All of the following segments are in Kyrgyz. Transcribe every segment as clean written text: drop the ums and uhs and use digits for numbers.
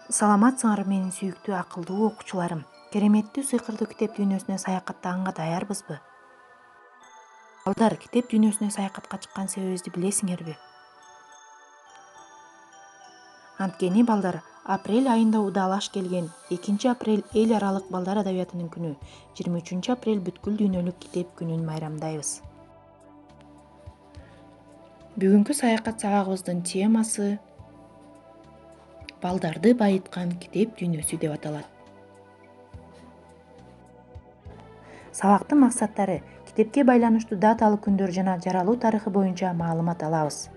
Саламатсыңар менин сүйүктүү акылдуу окуучуларым. Кереметтүү сыйкырдуу китеп дүйнөсүнө саякаттаганга даярбызбы? Балдар, китеп дүйнөсүнө саякатка чыккан себебибизди билесиңерби? Анткени балдар, апрель айында удаалаш келген 2 апрель эл аралык балдар адабиятынын күнү, 23 апрель бүткүл дүйнөлүк китеп күнүн майрамдайбыз. Бүгүнкү саякат сабагыбыздын темасы балдарды байыткан китеп дүйнөсү деп аталат. Сабактын максаттары: китепке байланыштуу даталык күндөр жана жаралуу тарыхы боюнча маалымат алабыз.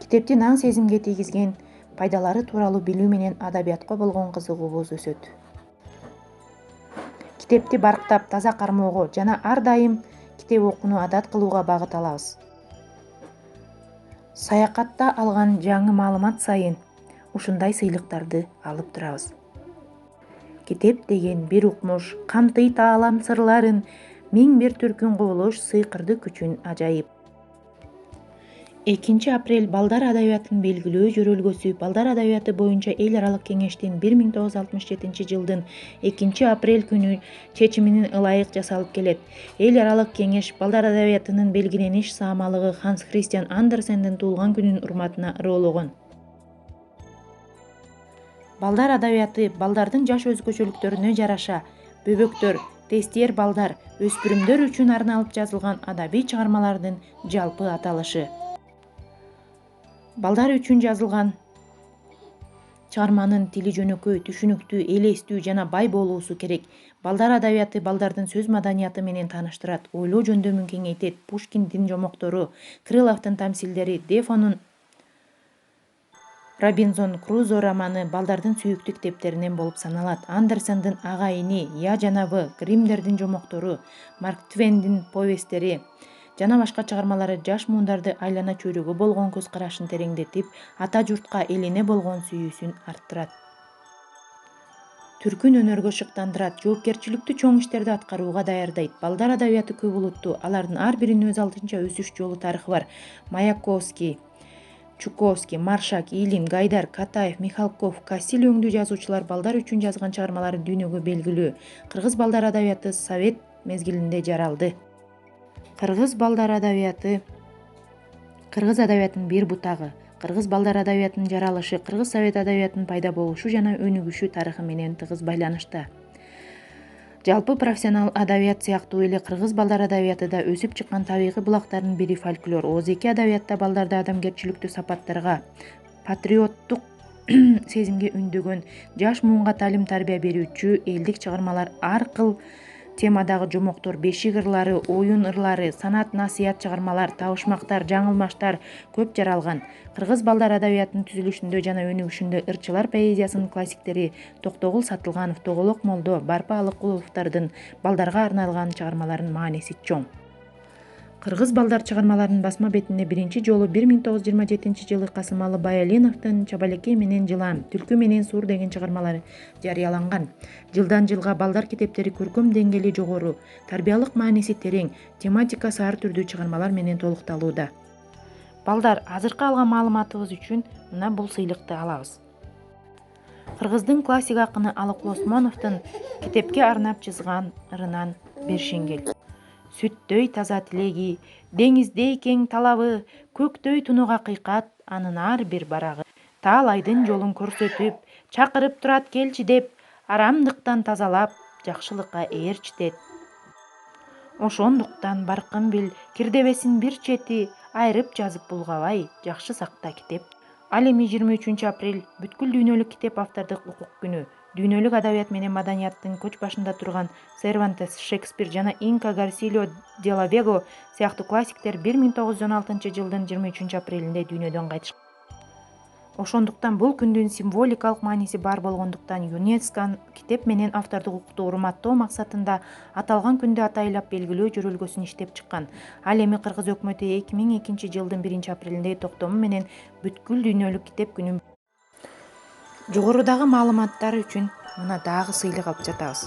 Китептин аң сезимге тийгизген пайдалары тууралуу билүү менен адабиятка болгон кызыгуубуз өсөт. Китепти барктап, таза кармоого жана ар дайым китеп окууну адат кылууга багыт алабыз. Саякатта алган жаңы маалымат сайын ушундай сыйлыктарды алып турабыз. Китеп деген бир укмуш, камтыйт аалам сырларын, миң бир түркүн кубулуш, сыйкырдуу күчүн ажайып. 2 апрель балдар адабиятынын белгилүү жөрөлгөсү. Балдар адабияты боюнча эл аралык кеңештин 1967 жылдын 2 апрель күнү чечиминин ылайык жасалып келет. Эл аралык кеңеш балдар адабиятынын белгилениш саамалыгы Ханс Христиан Андерсендин туулган күнүнүн урматына ыроологон. Балдар адабияты балдардын жаш өзгөчөлүктөрүнө жараша бөбөктөр, тестер балдар, өспүрүмдөр үчүн арналып жазылган адабий чыгармалардын жалпы аталышы. Балдар үчүн жазылган чыгарманын тили жөнөкөй, түшүнүктүү, элестүү жана бай болуусу керек. Балдар адабияты балдардын сөз маданияты менен тааныштырат, ойлоо жөндөмүн кеңейтет. Пушкиндин жомоктору, Крыловдун тамсилдери, Дефонун Робинзон Крузо романы балдардын сүйүктүү китептеринен болуп саналат. Андерсендин Ага-ини, Я жана В, Гриммдердин жомоктору, Марк Твендин повесттери жана башка чыгармалары жаш муундарды айлана чөйрөгө болгон көз карашын тереңдетип, ата журтка, элине болгон сүйүүсүн арттырат. Түркүн өнөргө шыктандырат, жоопкерчиликтүү чоң иштерди аткарууга даярдайт. Балдар адабияты көп улуттуу, алардын ар биринин өз алдынча өсүш жолу тарыхы бар. Маяковский, Чуковский, Маршак, Илин, Гайдар, Катаев, Михалков, Кассиль өңдүү жазуучулар балдар үчүн жазган чыгармалары дүйнөгө белгилүү. Кыргыз балдар адабияты Совет мезгилинде жаралды. Кыргыз балдар адабияты кыргыз адабиятынын бир бутагы. Кыргыз балдар адабиятынын жаралышы кыргыз совет адабиятынын пайда болушу жана өнүгүшү тарыхы менен тыгыз байланышта. Жалпы профессионал адабият сыяктуу эле кыргыз балдар адабияты да өсүп чыккан табигый булактардын бири фольклор. Озеки адабиятта балдарды адамгерчиликтүү сапаттарга, патриоттук сезимге үндөгөн, жаш муунга таалим-тарбия берүүчү элдик чыгармалар ар кыл темадагы жомоктор, бешик ырлары, оюн ырлары, санат-насыят чыгармалар, табышмактар, жаңылмаштар көп жаралган. Кыргыз балдар адабиятынын түзүлүшүндө жана өнүгүшүндө ырчылар поэзиясынын классиктери Токтогул Сатылганов, Тоголок Молдо, Барпа Алыкуловдордун балдарга арналган чыгармаларынын мааниси чоң. Кыргыз балдар чыгармаларынын басма бетинде биринчи жолу 1927 жылы Касымалы Баялиновдун Чабалекей менен Жылан, Түлкү менен Суур деген чыгармалары жарыяланган. Жылдан жылга балдар китептери көркөм деңгээли жогору, тарбиялык мааниси терең, тематикасы ар түрдүү чыгармалар менен толукталууда. Балдар, азыркы алган маалыматыбыз үчүн мына бул сыйлыкты алабыз. Кыргыздын классик акыны Алык Осмоновдун китепке арнап жазган ырынан Бершенгел. Сүттөй таза тилеги, деңиздей кең талабы, көктөй тунук акыйкат анын ар бир барагы. Таалайдын жолун көрсөтүп, чакырып турат келчи деп, арамдыктан тазалап, жакшылыкка ээрчитет. Ошондуктан баркын бил, кирдебесин бир чети, айрып жазып булгабай, жакшы сакта китеп. Ал эми 23 апрель бүткүл дүйнөлүк китеп автордук укук күнү. Дүйнөлүк адабият менен маданияттын көч башында турган Сервантес, Шекспир жана Инка Гарсилио де ла Вего сыяктуу классиктер 1916 жылдын 23 апрелинде дүйнөдөн кайтышкан. Ошондуктан бул күндүн символикалык мааниси бар болгондуктан ЮНЕСКО китеп менен автордук укукту урматтоо максатында аталган күндү атайлап белгилөө жөрөлгөсүн иштеп чыккан. Ал эми Кыргыз өкмөтү 2002 жылдын 1 апрелинде токтому менен бүткүл дүйнөлүк китеп күнүн. Жогорудагы маалыматтар үчүн мына дагы сыйлык алып жатабыз.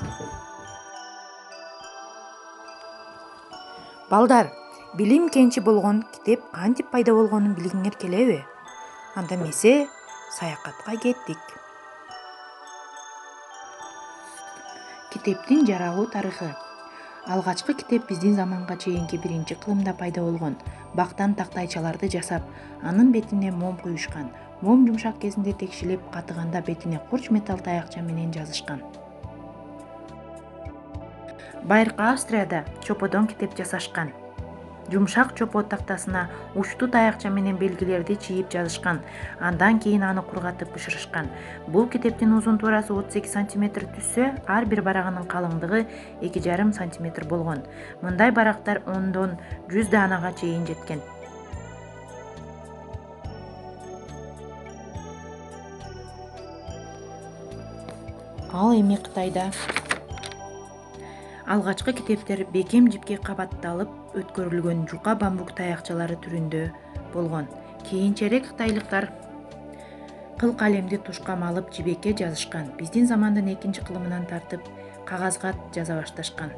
Балдар, билим кенчи болгон китеп кантип пайда болгонун билгиңер келеби? Анда эмесе, саякатка кеттик. Китептин жаралуу тарыхы. Алгачкы китеп биздин заманга чейинки 1-кылымда пайда болгон. Бактан тактайчаларды жасап, анын бетине мом куюшкан. Мом жумшак кезинде текшилеп, катыганда бетине курч металл таякча менен жазышкан. Байыркы Австрияда чоподон китеп жасашкан. Жумшак чопо тактасына учтуу таякча менен белгилерди чийип жазышкан. Андан кийин аны кургатып бышырышкан. Бул китептин узун туурасы 32 сантиметр түссө, ар бир барагынын калыңдыгы 2,5 сантиметр болгон. Мындай барактар 10дон 100 данага чейин жеткен. Ал эми Кытайда алгачкы китептер бекем жипке кабатталып өткөрүлгөн жука бамбук таякчалары түрүндө болгон. Кийинчерээк кытайлыктар кыл калемди тушкам алып жибекке жазышкан. Биздин замандын 2-кылымынан тартып кагазга жаза башташкан.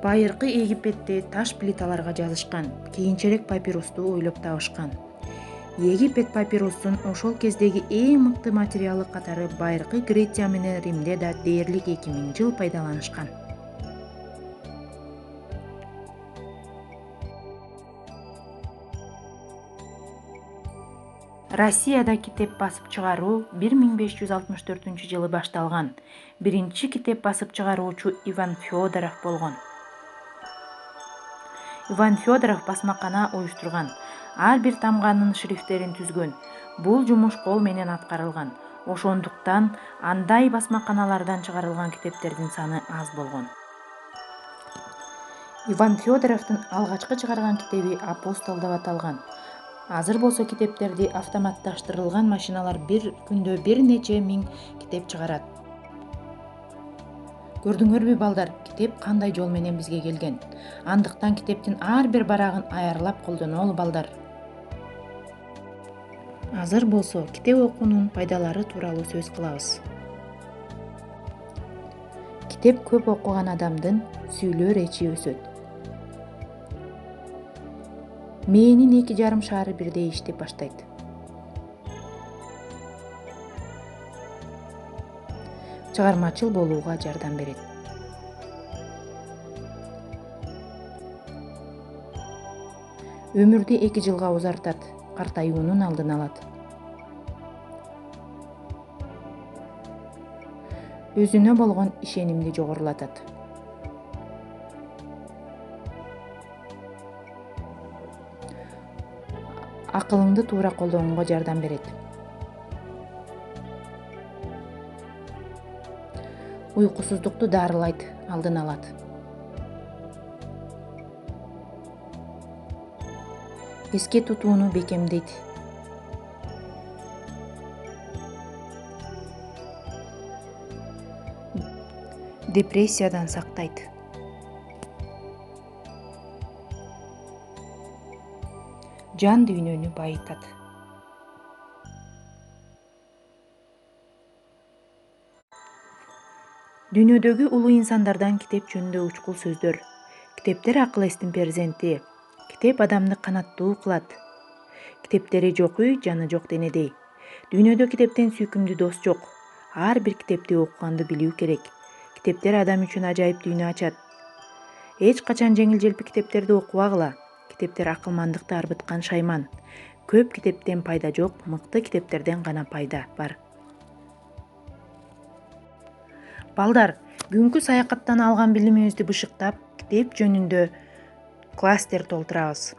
Байыркы Египетте таш плиталарга жазышкан. Кийинчерээк папирусту ойлоп табышкан. Египет папирустун ошол кездеги эң мыкты материалы катары байыркы Греция менен Римде да дээрлик 2000 жыл пайдаланышкан. Россияда китеп басып чыгаруу 1564-жылы башталган. Биринчи китеп басып чыгаруучу Иван Федоров болгон. Иван Федоров басмакана уюштурган. Ар бир тамганын шрифттерин түзгөн. Бул жумуш кол менен аткарылган. Ошондуктан андай басмаканалардан чыгарылган китептердин саны аз болгон. Иван Федоровдун алгачкы чыгарган китеби Апостол деп аталган. Азыр болсо китептерди автоматташтырылган машиналар бир күндө бир нече миң китеп чыгарат. Көрдүңөрбү балдар, китеп кандай жол менен бизге келген? Андыктан китептин ар бир барагын аярлап колдонолу балдар. Азыр болсо китеп окуунун пайдалары тууралуу сөз кылабыз. Китеп көп окуган адамдын сүйлөө речи өсөт. Мээнин 2,5 шаары бирдей иштеп баштайт. Чыгармачыл болууга жардам берет. Өмүрдү 2 жылга узартат, картаюунун алдын алат. Өзүнө болгон ишенимди жогорулатат. Акылыңды туура колдонууга жардам берет. Уйкусуздукту дарылайт, алдын алат. Эске тутууну бекемдейт. Депрессиядан сактайт. Жан дүйнөнү байытат. Дүйнөдөгү улуу инсандардан китеп жөнүндө учкул сөздөр. Китептер акыл эстин перзенти. Китеп адамды канаттуу кылат. Китептери жок үй, жаны жок денедей. Дүйнөдө китептен сүйкүмдүү дос жок. Ар бир китепти окуганды билүү керек. Китептер адам үчүн ажайып дүйнө ачат. Эч качан жеңил-желпи китептерди окубагыла. Китептер акылмандыкты арбыткан шайман. Көп китептен пайда жок, мыкты китептерден гана пайда бар. Балдар, бүгүнкү саякаттан алган билимибизди бышыктап, китеп жөнүндө кластер толтурабыз.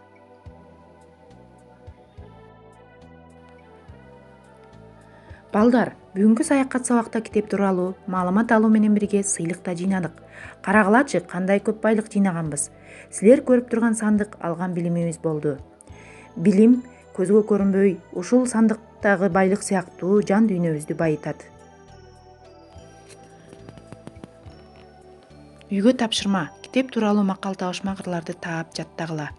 Балдар, бүгүнкү саякат сабакта китеп тууралуу маалымат алуу менен бирге сыйлык да жыйнадык. Карагылачы, кандай көп байлык жыйнаганбыз. Силер көрүп турган сандык алган билимибиз болду. Билим көзгө көрүнбөй, ушул сандыктагы байлык сыяктуу жан дүйнөбүздү байытат. Үйгө тапшырма, китеп тууралуу макал табышма кырларды таап жаттагыла.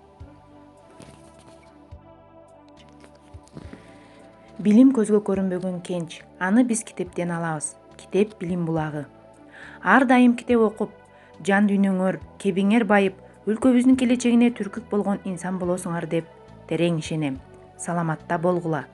Билим көзгө көрүнбөгөн кенч, аны биз китептен алабыз. Китеп билим булагы. Ар дайым китеп окуп, жан дүйнөңөр, кебиңер байып, өлкөбүздүн келечегине түркүк болгон инсан болосуңар деп терең ишенем. Саламатта болгула.